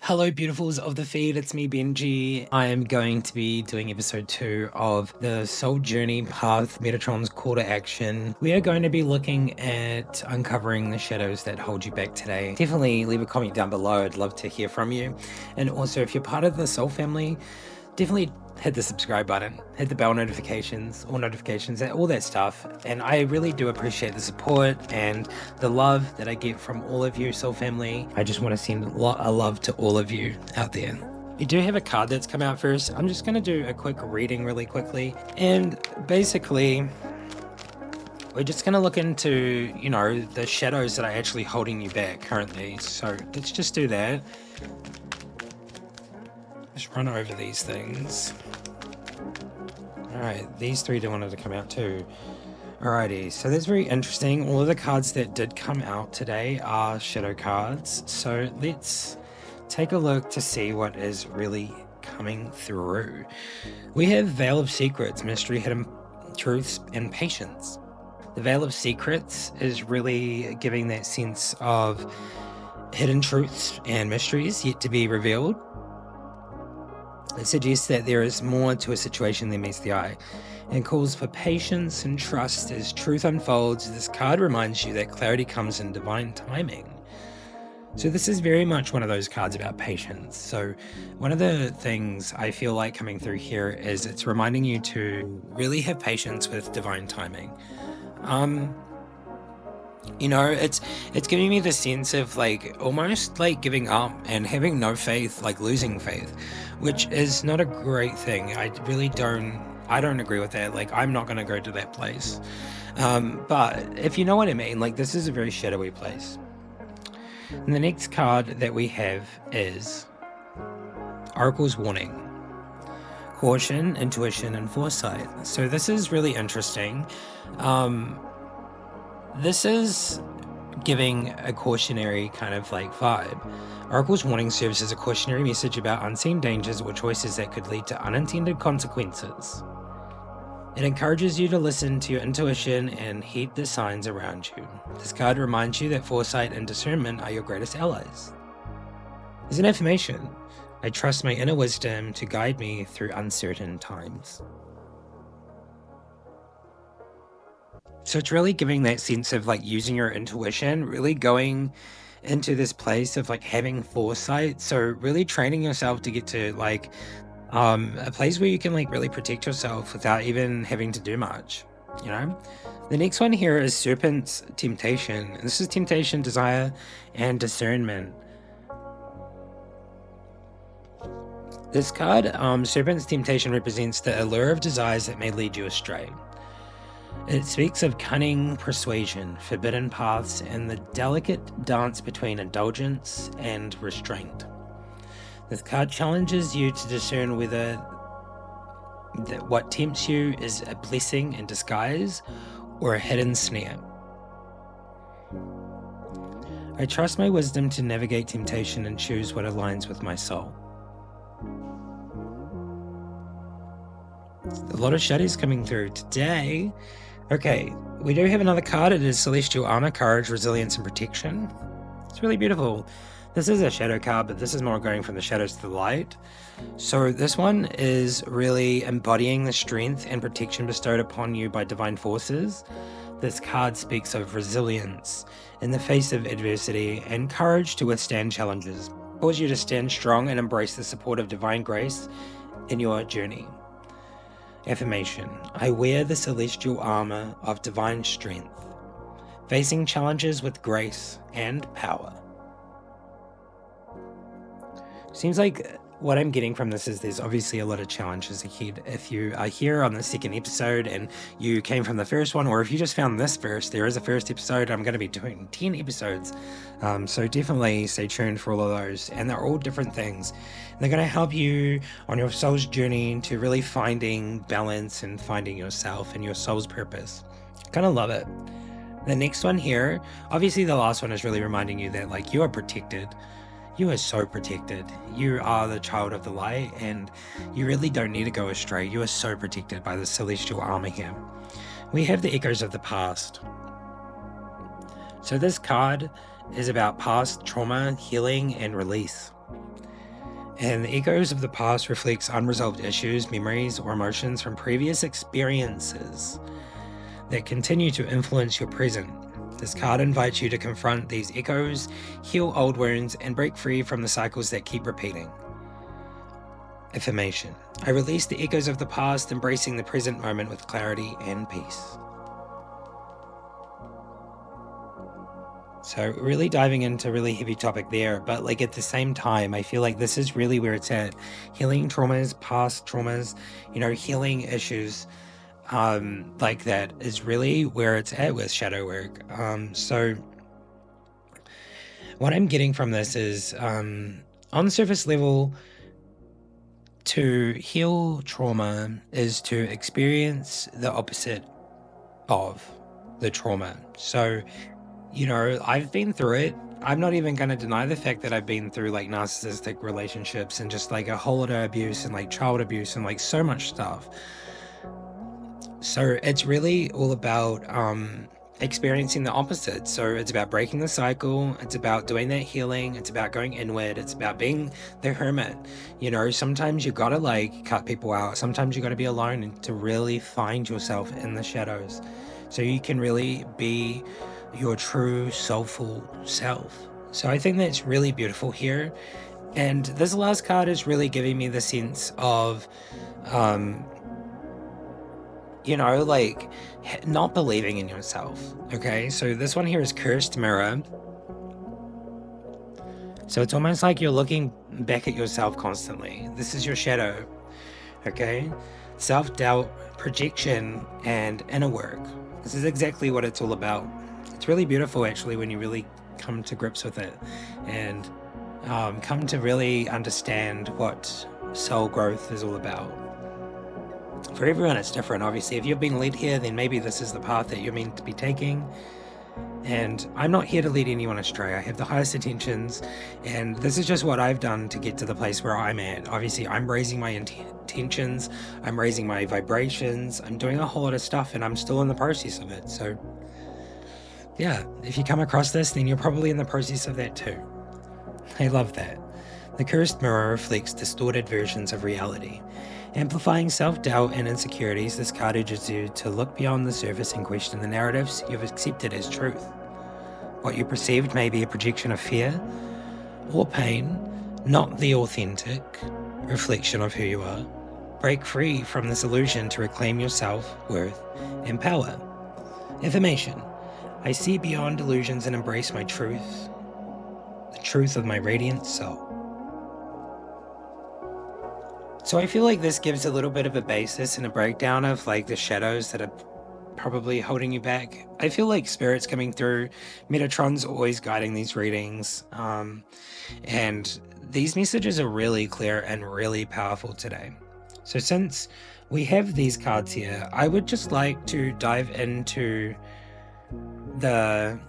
Hello, beautifuls of the feed. It's me, Benji. I am going to be doing episode 2 of the Soul Journey Path Metatron's Call to Action. We are going to be looking at uncovering the shadows that hold you back today. Definitely leave a comment down below. I'd love to hear from you. And also, if you're part of the Soul family, definitely hit the subscribe button, hit the bell notifications, all notifications, all that stuff. And I really do appreciate the support and the love that I get from all of you, Soul family. I just want to send a lot of love to all of you out there. We do have a card that's come out first. I'm just going to do a quick reading really quickly. And basically, we're just going to look into, the shadows that are actually holding you back currently. So let's just do that. Just run over these things. Alright, these three wanted to come out too. Alrighty, so that's very interesting. All of the cards that did come out today are shadow cards. So let's take a look to see what is really coming through. We have Veil of Secrets, Mystery, Hidden Truths, and Patience. The Veil of Secrets is really giving that sense of hidden truths and mysteries yet to be revealed. It suggests that there is more to a situation than meets the eye and calls for patience and trust as truth unfolds. This card reminds you that clarity comes in divine timing. So this is very much one of those cards about patience. So one of the things I feel like coming through here is it's reminding you to really have patience with divine timing. It's giving me the sense of almost giving up and having no faith, losing faith, which is not a great thing. I don't agree with that. I'm not going to go to that place. But if you know what I mean, this is a very shadowy place. And the next card that we have is Oracle's Warning. Caution, intuition, and foresight. So this is really interesting. This is giving a cautionary kind of vibe. Oracle's Warning serves as a cautionary message about unseen dangers or choices that could lead to unintended consequences. It encourages you to listen to your intuition and heed the signs around you. This card reminds you that foresight and discernment are your greatest allies. As an affirmation, I trust my inner wisdom to guide me through uncertain times. So it's really giving that sense of using your intuition, really going into this place of having foresight. So really training yourself to get to a place where you can really protect yourself without even having to do much, The next one here is Serpent's Temptation. This is temptation, desire, and discernment. This card, Serpent's Temptation, represents the allure of desires that may lead you astray. It speaks of cunning persuasion, forbidden paths, and the delicate dance between indulgence and restraint. This card challenges you to discern whether what tempts you is a blessing in disguise or a hidden snare. I trust my wisdom to navigate temptation and choose what aligns with my soul. A lot of shadows coming through today. Okay, we do have another card. It is Celestial Armor, Courage, Resilience, and Protection. It's really beautiful. This is a shadow card, but this is more going from the shadows to the light. So this one is really embodying the strength and protection bestowed upon you by divine forces. This card speaks of resilience in the face of adversity and courage to withstand challenges. It calls you to stand strong and embrace the support of divine grace in your journey. Affirmation: I wear the celestial armor of divine strength, facing challenges with grace and power. Seems like what I'm getting from this is there's obviously a lot of challenges ahead. If you are here on the second episode and you came from the first one, or if you just found this first, there is a first episode. I'm going to be doing 10 episodes. So definitely stay tuned for all of those. And they're all different things. And they're going to help you on your soul's journey to really finding balance and finding yourself and your soul's purpose. Kind of love it. The next one here, obviously the last one is really reminding you that you are protected. You are so protected. You are the child of the light, and you really don't need to go astray. You are so protected by the celestial armor here. We have the echoes of the past. So this card is about past trauma, healing, and release. And the echoes of the past reflects unresolved issues, memories, or emotions from previous experiences that continue to influence your present. This card invites you to confront these echoes, heal old wounds, and break free from the cycles that keep repeating. Affirmation. I release the echoes of the past, embracing the present moment with clarity and peace. So really diving into a really heavy topic there, but like at the same time, I feel like this is really where it's at. Healing traumas, past traumas, healing issues like that is really where it's at with shadow work. So what I'm getting from this is on the surface level, to heal trauma is to experience the opposite of the trauma. So, I've been through it. I'm not even going to deny the fact that I've been through like narcissistic relationships and just like a whole lot of abuse and like child abuse and like so much stuff. So it's really all about experiencing the opposite. So it's about breaking the cycle. It's about doing that healing. It's about going inward. It's about being the hermit. Sometimes you gotta like cut people out. Sometimes you gotta be alone and to really find yourself in the shadows, so you can really be your true soulful self. So I think that's really beautiful here. And this last card is really giving me the sense of like not believing in yourself. Okay, so this one here is Cursed Mirror. So it's almost like you're looking back at yourself constantly. This is your shadow. Okay, self-doubt, projection, and inner work. This is exactly what it's all about. It's really beautiful actually when you really come to grips with it and come to really understand what soul growth is all about. For everyone it's different. Obviously, if you've been led here, then maybe this is the path that you're meant to be taking. And I'm not here to lead anyone astray. I have the highest intentions, and this is just what I've done to get to the place where I'm at. Obviously, I'm raising my intentions, I'm raising my vibrations, I'm doing a whole lot of stuff, and I'm still in the process of it. So yeah, if you come across this, then you're probably in the process of that too. I love that. The Cursed Mirror reflects distorted versions of reality. Amplifying self-doubt and insecurities, this card urges you to look beyond the surface and question the narratives you've accepted as truth. What you perceived may be a projection of fear or pain, not the authentic reflection of who you are. Break free from this illusion to reclaim your self-worth and power. Affirmation. I see beyond illusions and embrace my truth, the truth of my radiant soul. So I feel like this gives a little bit of a basis and a breakdown of like the shadows that are probably holding you back. I feel like Spirit's coming through. Metatron's always guiding these readings. And these messages are really clear and really powerful today. So since we have these cards here, I would just like to dive into the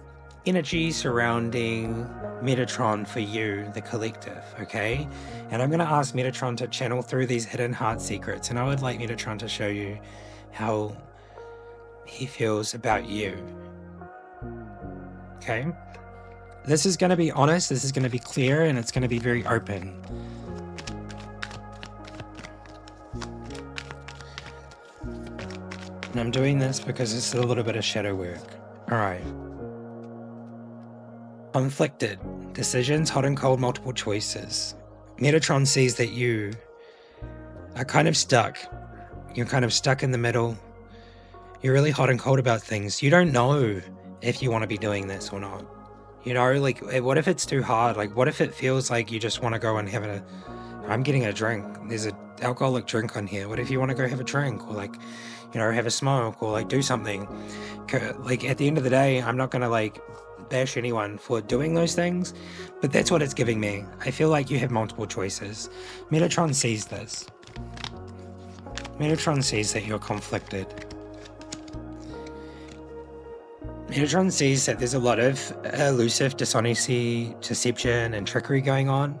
energy surrounding Metatron for you, the collective, okay? And I'm going to ask Metatron to channel through these hidden heart secrets, and I would like Metatron to show you how he feels about you, okay? This is going to be honest, this is going to be clear, and it's going to be very open. And I'm doing this because it's a little bit of shadow work. All right. Conflicted. Decisions, hot and cold, multiple choices. Metatron sees that you are kind of stuck. You're kind of stuck in the middle. You're really hot and cold about things. You don't know if you want to be doing this or not. Like, what if it's too hard? Like, what if it feels like you just want to go and have I'm getting a drink. There's an alcoholic drink on here. What if you want to go have a drink or like, have a smoke or like do something? Like at the end of the day, I'm not going to like bash anyone for doing those things, but that's what it's giving me. I feel like you have multiple choices. Metatron sees this. Metatron sees that you're conflicted. Metatron sees that there's a lot of elusive dishonesty, deception, and trickery going on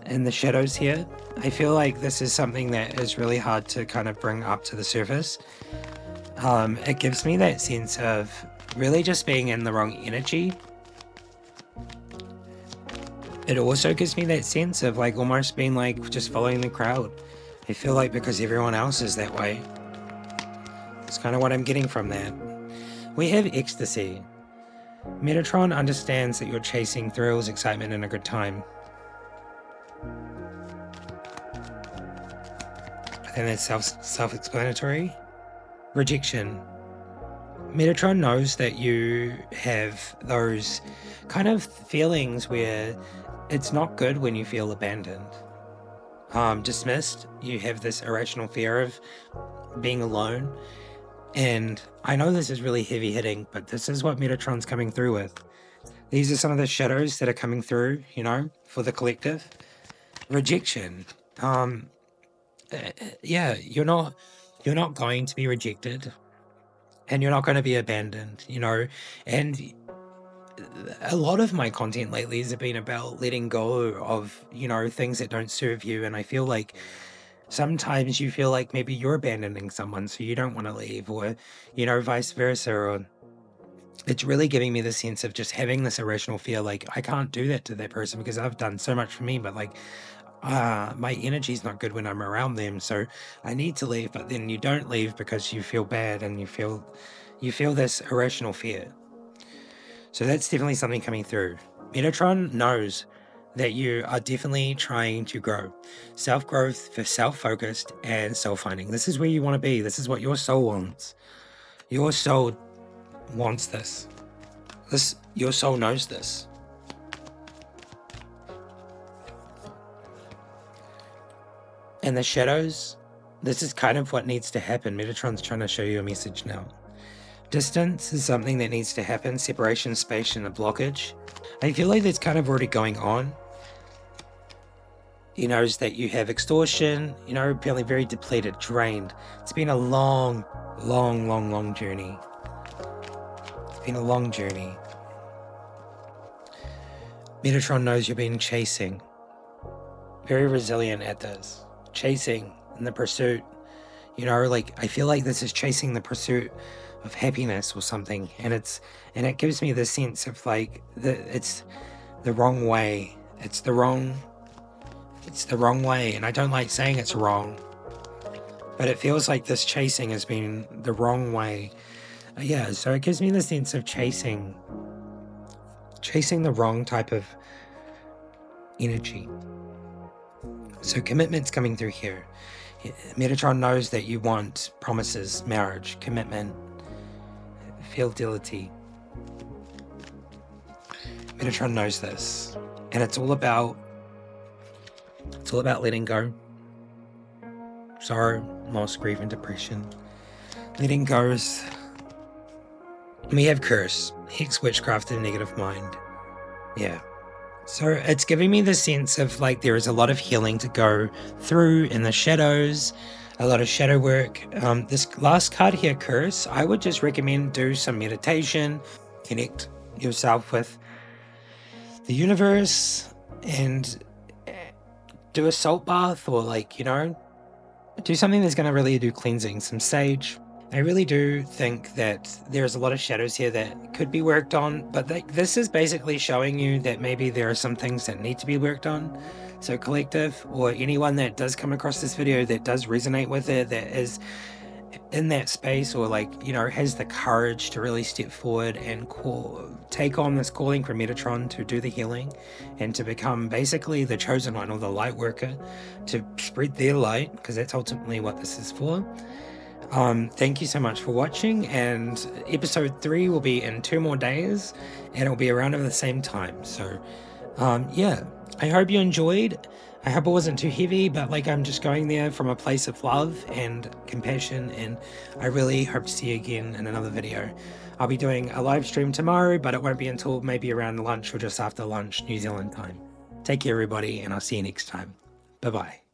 in the shadows here. I feel like this is something that is really hard to kind of bring up to the surface. It gives me that sense of really just being in the wrong energy. it also gives me that sense of like almost being like just following the crowd. I feel like because everyone else is that way. It's kind of what I'm getting from that. We have ecstasy. Metatron understands that you're chasing thrills, excitement, and a good time. I think that's self-explanatory. Rejection. Metatron knows that you have those kind of feelings where it's not good when you feel abandoned. Dismissed. You have this irrational fear of being alone. And I know this is really heavy hitting, but this is what Metatron's coming through with. These are some of the shadows that are coming through, you know, for the collective. Rejection. Yeah, you're not going to be rejected, and you're not going to be abandoned, you know. And a lot of my content lately has been about letting go of, you know, things that don't serve you. And I feel like sometimes you feel like maybe you're abandoning someone, so you don't want to leave, or, you know, vice versa. Or it's really giving me the sense of just having this irrational fear, like, I can't do that to that person because I've done so much for me, but like, my energy's not good when I'm around them, so I need to leave. But then you don't leave because you feel bad, and you feel this irrational fear. So that's definitely something coming through. Metatron knows that you are definitely trying to grow. Self-growth for self-focused and self-finding. This is where you want to be. This is what your soul wants. Your soul wants this. Your soul knows this. And the shadows, this is kind of what needs to happen. Metatron's trying to show you a message now. Distance is something that needs to happen. Separation, space, and a blockage. I feel like that's kind of already going on. He knows that you have extortion, you know, feeling very depleted, drained. It's been a long, long, long, long journey. It's been a long journey. Metatron knows you've been chasing. Very resilient at this. Chasing in the pursuit. You know, like, I feel like this is chasing the pursuit of happiness or something. And it gives me the sense of like, it's the wrong way. It's the wrong way. And I don't like saying it's wrong, but it feels like this chasing has been the wrong way. Yeah, so it gives me the sense of chasing the wrong type of energy. So commitment's coming through here. Metatron knows that you want promises, marriage, commitment, fidelity. Metatron knows this, and it's all about letting go. Sorrow, loss, grief, and depression. Letting go is... We have curse, hex, witchcraft, and negative mind. Yeah. So it's giving me the sense of like there is a lot of healing to go through in the shadows, a lot of shadow work. This last card here, curse, I would just recommend do some meditation, connect yourself with the universe, and do a salt bath, or like, you know, do something that's going to really do cleansing, some sage. I really do think that there's a lot of shadows here that could be worked on, but this is basically showing you that maybe there are some things that need to be worked on. So collective, or anyone that does come across this video that does resonate with it, that is in that space, or like, you know, has the courage to really step forward and take on this calling from Metatron to do the healing and to become basically the chosen one, or the light worker, to spread their light, because that's ultimately what this is for. Thank you so much for watching, and episode 3 will be in 2 more days, and it'll be around at the same time. So yeah, I hope you enjoyed. I hope it wasn't too heavy, but like, I'm just going there from a place of love and compassion, and I really hope to see you again in another video. I'll be doing a live stream tomorrow, but it won't be until maybe around lunch or just after lunch, New Zealand time. Take care, everybody, and I'll see you next time. Bye-bye.